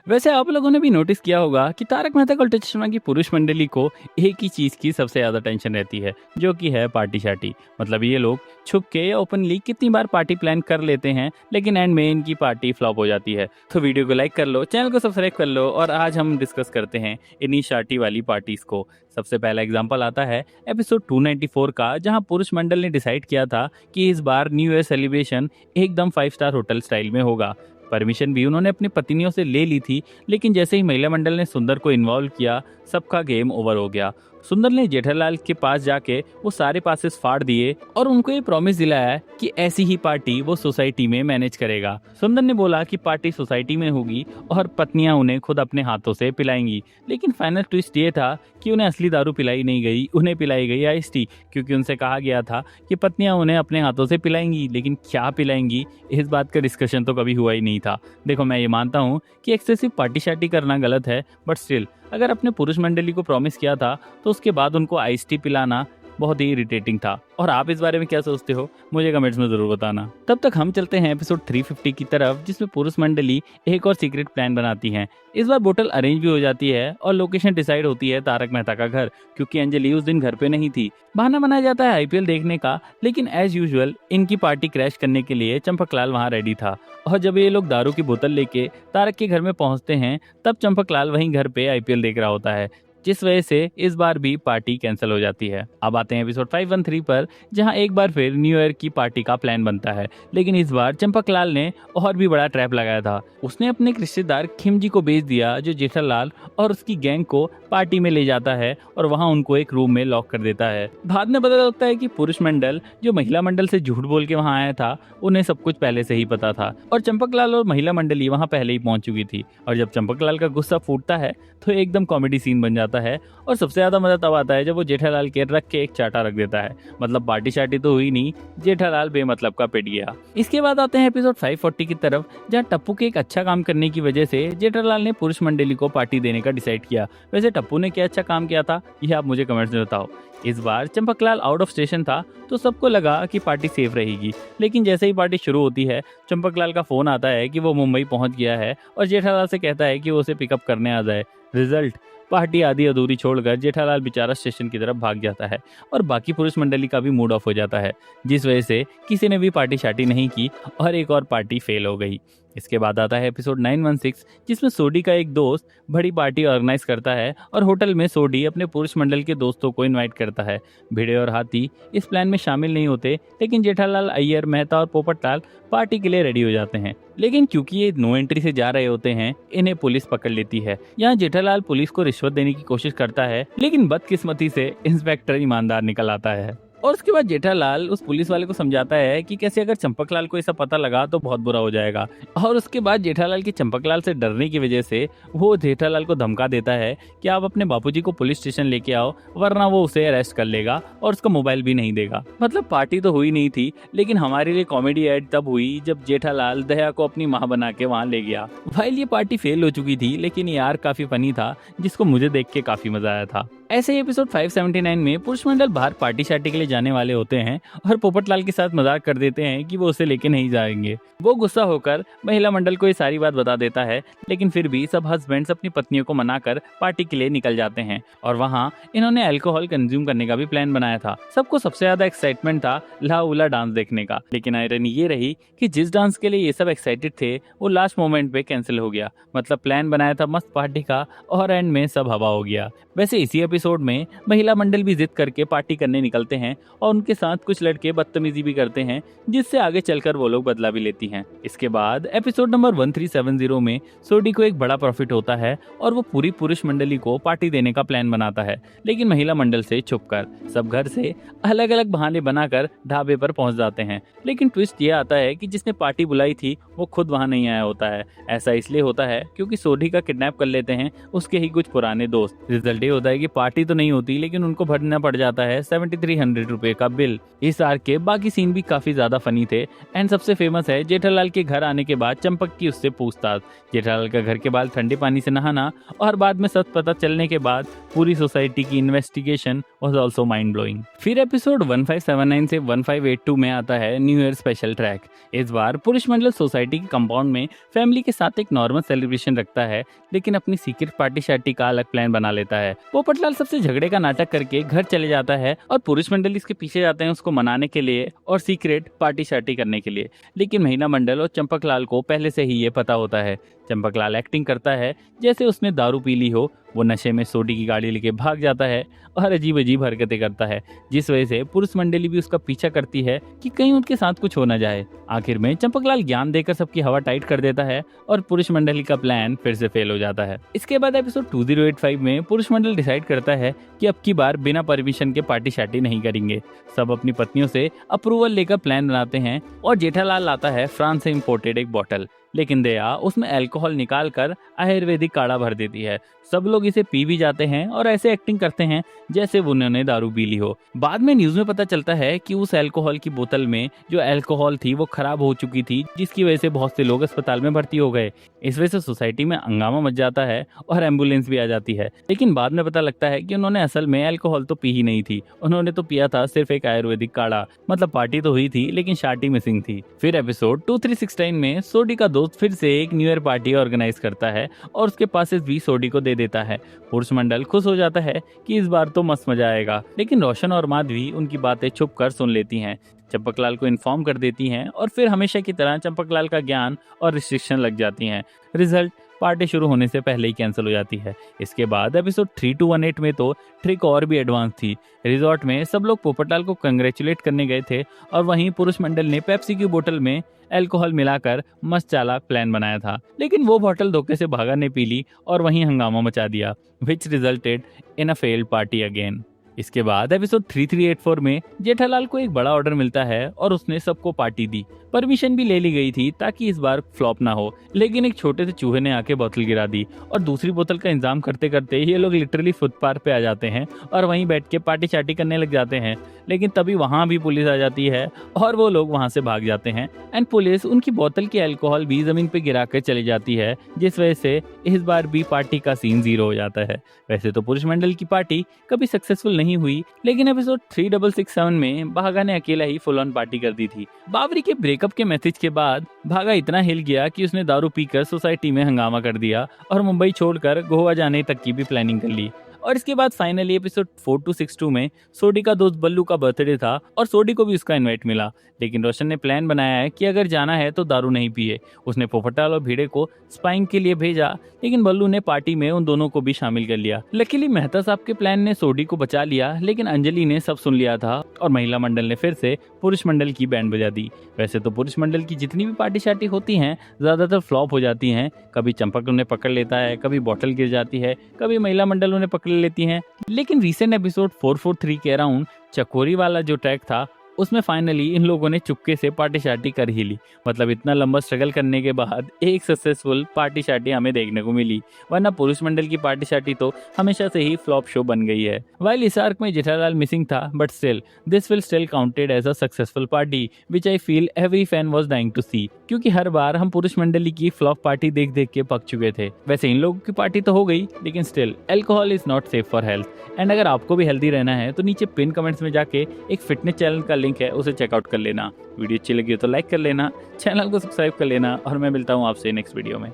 वैसे आप लोगों ने भी नोटिस किया होगा कि तारक मेहता का उल्टा चश्मा की पुरुष मंडली को एक ही चीज की सबसे ज्यादा टेंशन रहती है, जो कि है पार्टी शार्टी। मतलब ये लोग छुप के या ओपनली कितनी बार पार्टी प्लान कर लेते हैं, लेकिन एंड में इनकी पार्टी फ्लॉप हो जाती है। तो वीडियो को लाइक कर लो, चैनल को सब्सक्राइब कर लो, और आज हम डिस्कस करते हैं इन्हीं शार्टी वाली पार्टीज को। सबसे पहला एग्जाम्पल आता है एपिसोड 294 का, जहां पुरुष मंडल ने डिसाइड किया था कि इस बार न्यू ईयर सेलिब्रेशन एकदम 5 स्टार होटल स्टाइल में होगा। परमिशन भी उन्होंने अपनी पत्नियों से ले ली थी, लेकिन जैसे ही महिला मंडल ने सुंदर को इन्वॉल्व किया, सबका गेम ओवर हो गया। सुंदर ने जेठालाल के पास जाके वो सारे पासेस फाड़ दिए और उनको ये प्रॉमिस दिलाया कि ऐसी ही पार्टी वो सोसाइटी में मैनेज करेगा। सुंदर ने बोला कि पार्टी सोसाइटी में होगी और पत्नियां उन्हें खुद अपने हाथों से पिलाएंगी, लेकिन फाइनल ट्विस्ट ये था कि उन्हें असली दारू पिलाई नहीं गई, उन्हें पिलाई गई आइस टी, क्योंकि उनसे कहा गया था कि पत्नियां उन्हें अपने हाथों से पिलाएंगी, लेकिन क्या पिलाएंगी इस बात का डिस्कशन तो कभी हुआ ही नहीं था। देखो, मैं ये मानता हूँ कि एक्सेसिव पार्टी शार्टी करना गलत है, बट स्टिल अगर अपने पुरुष मंडली को प्रॉमिस किया था तो उसके बाद उनको आइस टी पिलाना बहुत ही इरिटेटिंग था। और आप इस बारे में क्या सोचते हो, मुझे कमेंट्स में जरूर बताना। तब तक हम चलते हैं एपिसोड 350 की तरफ, जिसमें पुरुष मंडली एक और सीक्रेट प्लान बनाती है। इस बार बोतल अरेंज भी हो जाती है और लोकेशन डिसाइड होती है तारक मेहता का घर, क्योंकि अंजलि उस दिन घर पे नहीं थी। बहाना बनाया जाता है आईपीएल देखने का, लेकिन एज यूजुअल इनकी पार्टी क्रैश करने के लिए चंपकलाल वहाँ रेडी था। और जब ये लोग दारू की बोतल लेके तारक के घर में पहुंचते हैं, तब चंपकलाल वहीं घर पे आईपीएल देख रहा होता है, जिस वजह से इस बार भी पार्टी कैंसिल हो जाती है। अब आते हैं एपिसोड 513 पर, जहां एक बार फिर न्यू ईयर की पार्टी का प्लान बनता है, लेकिन इस बार चंपकलाल ने और भी बड़ा ट्रैप लगाया था। उसने अपने एक रिश्तेदार खिमजी को भेज दिया, जो जेठालाल और उसकी गैंग को पार्टी में ले जाता है और वहां उनको एक रूम में लॉक कर देता है। बाद में पता चलता है कि पुरुष मंडल जो महिला मंडल से झूठ बोल के वहां आया था, उन्हें सब कुछ पहले से ही पता था और चंपकलाल और महिला मंडली वहां पहले ही पहुंच चुकी थी। और जब चंपकलाल का गुस्सा फूटता है तो एकदम कॉमेडी सीन बन जाता है। और सबसे ज्यादा मजा तब आता है जब वो जेठालाल के रख के एक चाटा रख देता है। मतलब पार्टी शार्टी तो हुई नहीं, जेठालाल बेमतलब का पिट गया। इसके बाद आते हैं एपिसोड 540 की तरफ, जहाँ टप्पू के एक अच्छा काम करने की वजह से जेठालाल ने पुरुष मंडली को पार्टी देने का डिसाइड किया। वैसे टप्पू ने क्या अच्छा काम किया था, ये आप मुझे कमेंट्स में बताओ। इस बार चंपकलाल आउट ऑफ स्टेशन था, तो सबको लगा कि पार्टी सेफ रहेगी, लेकिन जैसे ही पार्टी शुरू होती है, चंपकलाल का फोन आता है कि वो मुंबई पहुंच गया है और जेठालाल से कहता है कि वो उसे पिकअप करने आ जाए। रिजल्ट, पार्टी आधी अधूरी छोड़कर जेठालाल बेचारा स्टेशन की तरफ भाग जाता है और बाकी पुरुष मंडली का भी मूड ऑफ हो जाता है, जिस वजह से किसी ने भी पार्टी शार्टी नहीं की और एक और पार्टी फेल हो गई। इसके बाद आता है एपिसोड 916, जिसमें सोडी का एक दोस्त बड़ी पार्टी ऑर्गेनाइज करता है और होटल में सोडी अपने पुरुष मंडल के दोस्तों को इनवाइट करता है। भिड़े और हाथी इस प्लान में शामिल नहीं होते, लेकिन जेठालाल, अय्यर, मेहता और पोपटलाल पार्टी के लिए रेडी हो जाते हैं। लेकिन क्योंकि ये नो एंट्री से जा रहे होते हैं, इन्हें पुलिस पकड़ लेती है। यहाँ जेठालाल पुलिस को रिश्वत देने की कोशिश करता है, लेकिन बदकिस्मती से इंस्पेक्टर ईमानदार निकल आता है। और उसके बाद जेठालाल उस पुलिस वाले को समझाता है कि कैसे अगर चंपकलाल को ऐसा पता लगा तो बहुत बुरा हो जाएगा। और उसके बाद जेठालाल की चंपकलाल से डरने की वजह से वो जेठालाल को धमका देता है कि आप अपने बापूजी को पुलिस स्टेशन लेके आओ, वरना वो उसे अरेस्ट कर लेगा और उसका मोबाइल भी नहीं देगा। मतलब पार्टी तो हुई नहीं थी, लेकिन हमारे लिए कॉमेडी एड तब हुई जब जेठालाल दया को अपनी माँ बना के वहाँ ले गया। वाइल ये पार्टी फेल हो चुकी थी, लेकिन ये आर्क काफी फनी था, जिसको मुझे देख के काफी मजा आया था। ऐसे ही एपिसोड 579 में पुरुष मंडल बाहर पार्टी शार्टी के लिए जाने वाले होते हैं और पोपटलाल के साथ मजाक कर देते हैं कि वो उसे लेके नहीं जाएंगे। वो गुस्सा होकर महिला मंडल को ये सारी बात बता देता है, लेकिन फिर भी सब हस्बैंड्स अपनी पत्नियों को मनाकर पार्टी के लिए निकल जाते हैं और वहाँ इन्होंने अल्कोहल कंज्यूम करने का भी प्लान बनाया था। सबको सबसे ज्यादा एक्साइटमेंट था ला उला डांस देखने का, लेकिन आयरनी ये रही कि जिस डांस के लिए ये सब एक्साइटेड थे, वो लास्ट मोमेंट पे कैंसिल हो गया। मतलब प्लान बनाया था मस्त पार्टी का और एंड में सब हवा हो गया। वैसे इसी एपिसोड में महिला मंडल भी जिद करके पार्टी करने निकलते हैं और उनके साथ कुछ लड़के बदतमीजी भी करते हैं, जिससे आगे चलकर वो लोग बदला भी लेती हैं। इसके बाद एपिसोड नंबर 1370 में सोडी को एक बड़ा प्रॉफिट होता है और वो पूरी पुरुष मंडली को पार्टी देने का प्लान बनाता है, लेकिन महिला मंडल से छुपकर सब घर से अलग अलग बहाने बनाकर ढाबे पर पहुंच जाते हैं। लेकिन ट्विस्ट ये आता है कि जिसने पार्टी बुलाई थी वो खुद वहां नहीं आया होता है। ऐसा इसलिए होता है क्योंकि सोडी का किडनैप कर लेते हैं उसके ही कुछ पुराने दोस्त। रिजल्ट ये होता है कि पार्टी तो नहीं होती, लेकिन उनको भरना पड़ जाता है 7300 रुपए का बिल। इस आर्क के बाकी सीन भी काफी ज्यादा फनी थे एंड सबसे फेमस है जेठालाल के घर आने के बाद चंपक की उससे पूछताछ, जेठालाल का घर के बाहर ठंडे पानी से नहाना और बाद में सच पता चलने के बाद पूरी सोसाइटी की investigation was also mind blowing. फिर एपिसोड 1579 से 1582 में आता है न्यू ईयर स्पेशल ट्रैक। इस बार पुरुष मंडल सोसाइटी के कंपाउंड में फैमिली के साथ एक नॉर्मल सेलिब्रेशन रखता है, लेकिन अपनी सीक्रेट पार्टी शार्टी का अलग प्लान बना लेता है। पोपटलाल सबसे झगड़े का नाटक करके घर चले जाता है और पुरुष मंडल इसके पीछे जाते हैं उसको मनाने के लिए और सीक्रेट पार्टी शार्टी करने के लिए। लेकिन महिला मंडल और चंपकलाल को पहले से ही ये पता होता है। चंपकलाल एक्टिंग करता है जैसे उसने दारू पी ली हो, वो नशे में सोडी की गाड़ी लेके भाग जाता है और अजीब अजीब हरकतें करता है, जिस वजह से पुरुष मंडली भी उसका पीछा करती है कि कहीं उनके साथ कुछ हो ना जाए। आखिर में चंपकलाल ज्ञान देकर सबकी हवा टाइट कर देता है और पुरुष मंडली का प्लान फिर से फेल हो जाता है। इसके बाद एपिसोड 2085 में पुरुष मंडल डिसाइड करता है कि अब की बार बिना परमिशन के पार्टी शार्टी नहीं करेंगे। सब अपनी पत्नियों से अप्रूवल लेकर प्लान बनाते हैं और जेठालाल लाता है फ्रांस से इम्पोर्टेड एक बॉटल, लेकिन दया उसमें अल्कोहल निकाल कर आयुर्वेदिक काढ़ा भर देती है। सब लोग इसे पी भी जाते हैं और ऐसे एक्टिंग करते हैं जैसे वो उन्होंने दारू पी ली हो। बाद में न्यूज में पता चलता है कि उस अल्कोहल की बोतल में जो अल्कोहल थी वो खराब हो चुकी थी, जिसकी वजह से बहुत से लोग अस्पताल में भर्ती हो गए। इस वजह से सोसाइटी में हंगामा मच जाता है और एम्बुलेंस भी आ जाती है। लेकिन बाद में पता लगता है कि उन्होंने असल में अल्कोहल तो पी ही नहीं थी, उन्होंने तो पिया था सिर्फ एक आयुर्वेदिक काढ़ा। मतलब पार्टी तो हुई थी लेकिन शार्टी मिसिंग थी। फिर एपिसोड 2369 में सोडी का दोस्त फिर से एक न्यू ईयर पार्टी ऑर्गेनाइज करता है और उसके पास इस 20 सोडी को दे देता है। पुरुष मंडल खुश हो जाता है कि इस बार तो मस्त मजा आएगा, लेकिन रोशन और माधवी उनकी बातें छुप कर सुन लेती हैं। चंपकलाल को इन्फॉर्म कर देती हैं और फिर हमेशा की तरह चंपकलाल का ज्ञान और रिस्ट्रिक्शन लग जाती हैं। रिजल्ट पार्टी शुरू होने से पहले ही कैंसिल हो जाती है। इसके बाद एपिसोड 3218 में तो ट्रिक और भी एडवांस थी। रिजॉर्ट में सब लोग पोपटलाल को कंग्रेचुलेट करने गए थे और वहीं पुरुष मंडल ने पेप्सी की बोतल में अल्कोहल मिलाकर मस्त चालाक प्लान बनाया था, लेकिन वो बोतल धोखे से भागा ने पी ली और वहीं हंगामा मचा दिया, विच resulted in a failed party again. इसके बाद एपिसोड 3384 में जेठालाल को एक बड़ा ऑर्डर मिलता है और उसने सबको पार्टी दी। परमिशन भी ले ली गई थी ताकि इस बार फ्लॉप ना हो, लेकिन एक छोटे से चूहे ने आके बोतल गिरा दी और दूसरी बोतल का इंतजाम करते करते ये लोग लिटरली फुटपाथ पे आ जाते हैं और वहीं बैठ के पार्टी चार्टी करने लग जाते हैं। लेकिन तभी वहां भी पुलिस आ जाती है और वो लोग वहां से भाग जाते हैं एंड पुलिस उनकी बोतल की अल्कोहल भी जमीन पे गिरा कर चली जाती है, जिस वजह से इस बार भी पार्टी का सीन 0 हो जाता है। वैसे तो पुरुष मंडल की पार्टी कभी सक्सेसफुल नहीं हुई, लेकिन एपिसोड 3667 में भागा ने अकेला ही फुल ऑन पार्टी कर दी थी। बाबरी के ब्रेकअप के मैसेज के बाद भागा इतना हिल गया कि उसने दारू पीकर सोसाइटी में हंगामा कर दिया और मुंबई छोड़कर गोवा जाने तक की भी प्लानिंग कर ली। और इसके बाद फाइनली एपिसोड 4262 में सोडी का दोस्त बल्लू का बर्थडे था और सोडी को भी उसका इनवाइट मिला, लेकिन रोशन ने प्लान बनाया है कि अगर जाना है तो दारू नहीं पिए। उसने पोपटाल और भीड़े को स्पाइंग के लिए भेजा, लेकिन बल्लू ने पार्टी में उन दोनों को भी शामिल कर लिया। लकीली मेहता साहब के प्लान ने सोडी को बचा लिया, लेकिन अंजलि ने सब सुन लिया था और महिला मंडल ने फिर से पुरुष मंडल की बैंड बजा दी। वैसे तो पुरुष मंडल की जितनी भी पार्टी शार्टी होती हैं ज्यादातर फ्लॉप हो जाती हैं। कभी चंपक उन्हें पकड़ लेता है, कभी बॉटल गिर जाती है, कभी महिला मंडल उन्हें पकड़ लेती हैं। लेकिन रीसेंट एपिसोड 443 के अराउंड चकोरी वाला जो ट्रैक था उसमें फाइनली इन लोगों ने चुपके से पार्टी शार्टी कर ही ली। मतलब इतना लंबा स्ट्रगल करने के बाद एक सक्सेसफुल पार्टी शार्टी हमें देखने को मिली, वरना पुरुष मंडल की पार्टी शार्टी तो हमेशा से ही फ्लॉप शो बन गई है। वाइल इस आर्क में जेठालाल मिसिंग था, but still this will still counted as a successful party which I feel every fan was dying to see, क्योंकि हर बार हम पुरुष मंडली की फ्लॉप पार्टी देख देख के पक चुके थे। वैसे इन लोगों की पार्टी तो हो गई, लेकिन still alcohol is not safe for health. And अगर आपको भी हेल्दी रहना है तो नीचे पिन कमेंट्स में जाके एक फिटनेस चैनल का लिंक है, उसे चेकआउट कर लेना। वीडियो अच्छी लगी हो तो लाइक कर लेना, चैनल को सब्सक्राइब कर लेना और मैं मिलता हूँ आपसे नेक्स्ट वीडियो में।